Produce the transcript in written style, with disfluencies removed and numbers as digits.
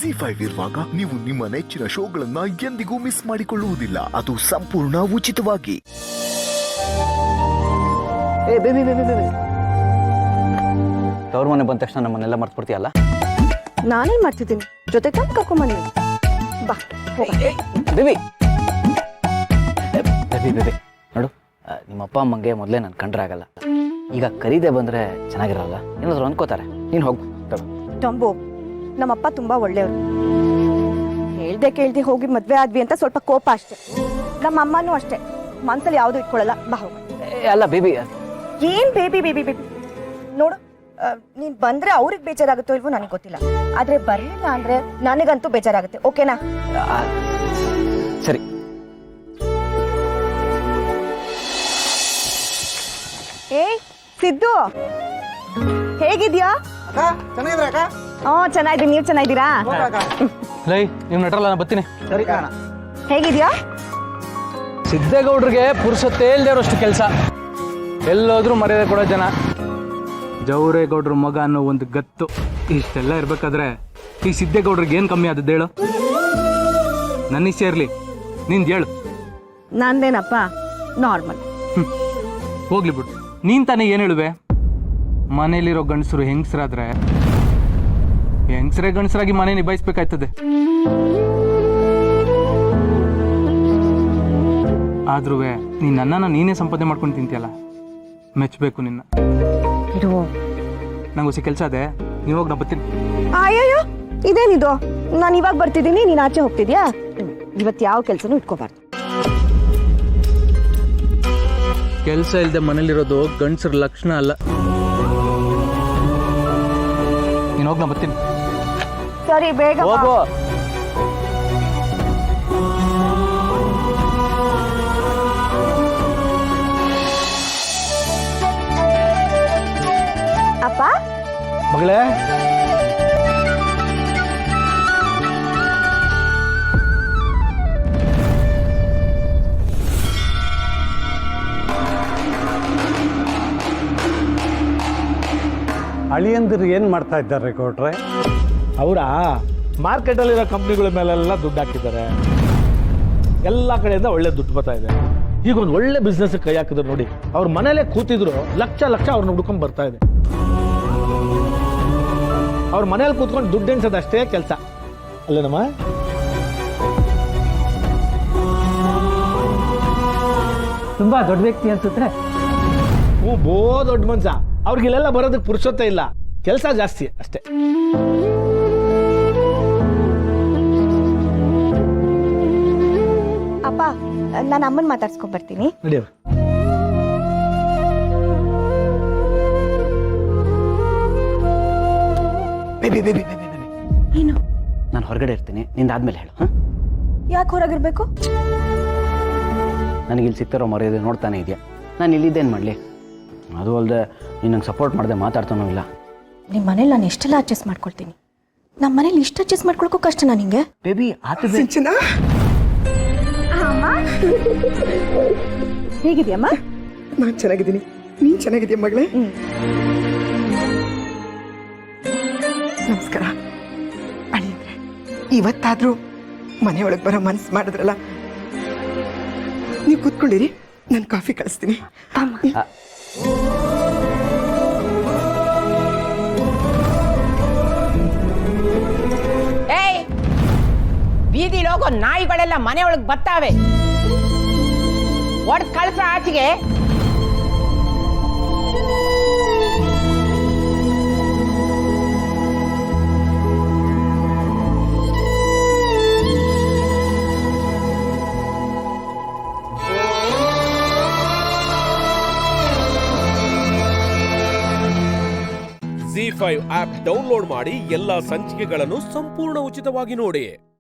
ZEE5 ಇರುವಾಗ ನೀವು ನಿಮ್ಮ ನೆಚ್ಚಿನ ಶೋಗಳನ್ನ ಎಂದಿಗೂ ಮಿಸ್ ಮಾಡಿಕೊಳ್ಳುವುದಿಲ್ಲ. ಅದು ಸಂಪೂರ್ಣ ಉಚಿತವಾಗಿ. ತವ್ರ ಮನೆ ಬಂದ ತಕ್ಷಣ ನಮ್ಮನ್ನೆಲ್ಲ ಮರ್ತ್ಬಿಡ್ತೀಯಲ್ಲ. ನಾನೇನ್ ಮಾಡ್ತಿದ್ದೀನಿ ಜೊತೆ ಕರ್ಕೊಂಬಂದಿ ಬಾ ಬೇಬಿ ನೋಡು, ನಿಮ್ಮಪ್ಪ ಅಮ್ಮಂಗೆ ಮೊದಲೇ ನಾನು ಕಂಡ್ರೆ ಆಗಲ್ಲ. ಈಗ ಕರೀದೆ ಬಂದ್ರೆ ಚೆನ್ನಾಗಿರಲ್ಲ, ಏನಾದ್ರು ಅನ್ಕೋತಾರೆ. ನೀನು ಹೋಗು. ಟಂಬು, ನಮ್ಮಪ್ಪ ತುಂಬಾ ಒಳ್ಳೆಯವರು. ಹೇಳ್ದೆ ಕೇಳ್ದೆ ಹೋಗಿ ಮದ್ವೆ ಆದ್ವಿ ಅಂತ ಸ್ವಲ್ಪ ಕೋಪ ಅಷ್ಟೇ. ನಮ್ಮ ಅಮ್ಮನೂ ಅಷ್ಟೇ, ಮನ್ಸಲ್ಲಿ ಯಾವ್ದು ಇಟ್ಕೊಳ್ಳಲ್ಲ. ಬಾ ಹೋಗ. ಅಲ್ಲ ಬೇಬಿ, ಏನ್ ಬೇಬಿ ಬೇಬಿ ಬೇಬಿ ನೋಡು, ನೀನ್ ಬಂದ್ರೆ ಅವ್ರಿಗೆ ಬೇಜಾರಾಗುತ್ತೋ ಇಲ್ವೋ ನನಗೆ ಗೊತ್ತಿಲ್ಲ, ಆದ್ರೆ ಬರ್ಲಿಲ್ಲ ಅಂದ್ರೆ ನನಗಂತೂ ಬೇಜಾರಾಗುತ್ತೆ. ಓಕೆನಾ? ಸರಿ. ಏಯ್ ಸಿದ್ದು, ಹೇಗಿದ್ಯಾ? ಚೆನ್ನಾಗಿದ್ದೀನಿ. ನೀವ್ ಚೆನ್ನಾಗಿದ್ದೀರಾ? ಲೈ, ನೀವು ನಟರಲ್ಲ, ನಾನು ಬರ್ತೀನಿ. ಸರಿ. ಹೇಗಿದ್ಯಾ? ಸಿದ್ದೇಗೌಡ್ರಿಗೆ ಪುರುಷತ್ತೇ ಇಲ್ದೇ ಇರೋಷ್ಟು ಕೆಲಸ. ಎಲ್ಲೋದ್ರೂ ಮರ್ಯಾದೆ ಕೊಡೋ ಜನ. ಜವರೇಗೌಡ್ರ ಮಗ ಅನ್ನೋ ಒಂದು ಗತ್ತು. ಇಷ್ಟೆಲ್ಲ ಇರ್ಬೇಕಾದ್ರೆ ಈ ಸಿದ್ದೇಗೌಡ್ರಿಗೆ ಏನು ಕಮ್ಮಿ ಆದದ್ದು ಹೇಳು? ನನ್ನ ಇಷ್ಟ ಇರಲಿ, ನಿಂದು ಹೇಳು. ನಂದೇನಪ್ಪ, ನಾರ್ಮಲ್. ಹೋಗ್ಲಿ ಬಿಡು, ನೀನ್ ತಾನೇ ಏನು ಹೇಳುವೆ? ಮನೇಲಿರೋ ಗಂಡಸರು ಹೆಂಗಸರಾದ್ರೆ ಹೆಂಗಸರೇ ಗಂಡಸರಾಗಿ ಮನೆ ನಿಭಾಯಿಸ್ಬೇಕಾಯ್ತದೆ. ಆದ್ರೂ ನೀನ್ ನನ್ನನ್ನು ನೀನೇ ಸಂಪಾದನೆ ಮಾಡ್ಕೊಂಡು ತಿಂತೀಯಲ್ಲ, ಮೆಚ್ಚಬೇಕು ನಿನ್ನ. ನಂಗೆ ಹೊಸ ಕೆಲಸ ಅದೇ, ನೀವು ಹೋಗಿ ನಾ ಬರ್ತೀನಿ. ಅಯ್ಯಯ್ಯೋ, ಇದೇನಿದು? ನಾನು ಇವಾಗ ಬರ್ತಿದ್ದೀನಿ, ನೀನ್ ಆಚೆ ಹೋಗ್ತಿದ್ಯಾ? ಇವತ್ತು ಯಾವ ಕೆಲಸನೂ ಇಟ್ಕೋಬಾರ್ದು. ಕೆಲಸ ಇಲ್ಲದೆ ಮನೇಲಿರೋದು ಗಂಡಸರ ಲಕ್ಷಣ ಅಲ್ಲ. ನೀನು ಹೋಗಿ ನಾ ಬರ್ತೀನಿ. ಸರಿ, ಬೇಗ ಬಾ. ಹೋಗು. ಅಪ್ಪ, ಮಗಳೇ, ಅಳಿಯಂದಿರು ಏನು ಮಾಡ್ತಾ ಇದ್ದಾರೆ ಕೊಟ್ರೆ? ಅವರ ಮಾರ್ಕೆಟಲ್ಲಿರೋ ಕಂಪ್ನಿಗಳ ಮೇಲೆಲ್ಲ ದುಡ್ಡು ಹಾಕಿದ್ದಾರೆ. ಎಲ್ಲ ಕಡೆಯಿಂದ ಒಳ್ಳೆ ದುಡ್ಡು ಬರ್ತಾ ಇದೆ. ಈಗ ಒಂದು ಒಳ್ಳೆ ಬಿಸ್ನೆಸ್ ಕೈ ಹಾಕಿದ್ರು ನೋಡಿ. ಅವ್ರ ಮನೇಲೆ ಕೂತಿದ್ರು ಲಕ್ಷ ಲಕ್ಷ ಅವ್ರನ್ನ ಹುಡ್ಕೊಂಡು ಬರ್ತಾ ಇದೆ. ಅವ್ರ ಮನೇಲಿ ಕೂತ್ಕೊಂಡು ದುಡ್ಡು ಎಣಿಸೋದು ಅಷ್ಟೇ ಕೆಲಸ ಅಲ್ಲೇನಮ್ಮ? ತುಂಬಾ ದೊಡ್ಡ ವ್ಯಕ್ತಿ ಅನ್ಸುತ್ತೆ. ಬೋ ದೊಡ್ಡ ಮನ್ಸ. ಅವ್ರಿಗಿಲ್ಲೆಲ್ಲ ಬರೋದಕ್ಕೆ ಪುರುಷತೆ ಇಲ್ಲ, ಕೆಲಸ ಜಾಸ್ತಿ ಅಷ್ಟೇ. ಅಪ್ಪ, ನಾನು ಅಮ್ಮನ್ ಮಾತಾಡ್ಸ್ಕೊಂಡ್ ಬರ್ತೀನಿ. ನಡೆಯವ್ರು. ಏನು? ನಾನು ಹೊರಗಡೆ ಇರ್ತೀನಿ, ನಿಂದಾದ್ಮೇಲೆ ಹೇಳು. ಯಾಕೆ ಹೊರಗಿರ್ಬೇಕು? ನನಗಿಲ್ಲಿ ಸಿಗ್ತಾರೋ ಮರ್ಯಾದೆ ನೋಡ್ತಾನೆ ಇದೆಯಾ? ನಾನು ಇಲ್ಲಿದ್ದೇನು ಮಾಡಲಿ? ಅದು ಅಲ್ಲದೆ ನೀನು ನಂಗೆ ಸಪೋರ್ಟ್ ಮಾಡದೆ ಮಾತಾಡ್ತಾನೂ ಇಲ್ಲ. ನಿಮ್ಮ ಮನೇಲಿ ನಾನು ಎಷ್ಟೆಲ್ಲ ಅಡ್ಜಸ್ಟ್ ಮಾಡ್ಕೊಳ್ತೀನಿ. ನಮ್ಮ ಮನೇಲಿ ಇಷ್ಟು ಅಡ್ಜಸ್ಟ್ ಮಾಡ್ಕೊಳಕ್ಕೂ ಕಷ್ಟನಾ ನಿಂಗೆ? ಬೇಬಿ ಹೇಗಿದ್ಯಮ್ಮ? ನಾನು ಚೆನ್ನಾಗಿದ್ದೀನಿ. ನೀನ್ ಚೆನ್ನಾಗಿದ್ಯಾ ಮಗಳೇ? ನಮಸ್ಕಾರ ಅಳಿಯಂದ್ರೆ. ಇವತ್ತಾದ್ರೂ ಮನೆಯೊಳಗೆ ಬರೋ ಮನಸ್ಸು ಮಾಡಿದ್ರಲ್ಲ. ನೀವು ಕೂತ್ಕೊಂಡಿರಿ, ನಾನು ಕಾಫಿ ಕಳಿಸ್ತೀನಿ. ಏಯ್, ಬೀದಿಲಿ ಹೋಗೋ ನಾಯಿಗಳೆಲ್ಲ ಮನೆಯೊಳಗೆ ಬರ್ತಾವೆ. ಒಡ್ ಕಳ್ಸ ಆಚೆಗೆ. ZEE5 ಆಪ್ ಡೌನ್ಲೋಡ್ ಮಾಡಿ ಎಲ್ಲಾ ಸಂಚಿಕೆಗಳನ್ನು ಸಂಪೂರ್ಣ ಉಚಿತವಾಗಿ ನೋಡಿ.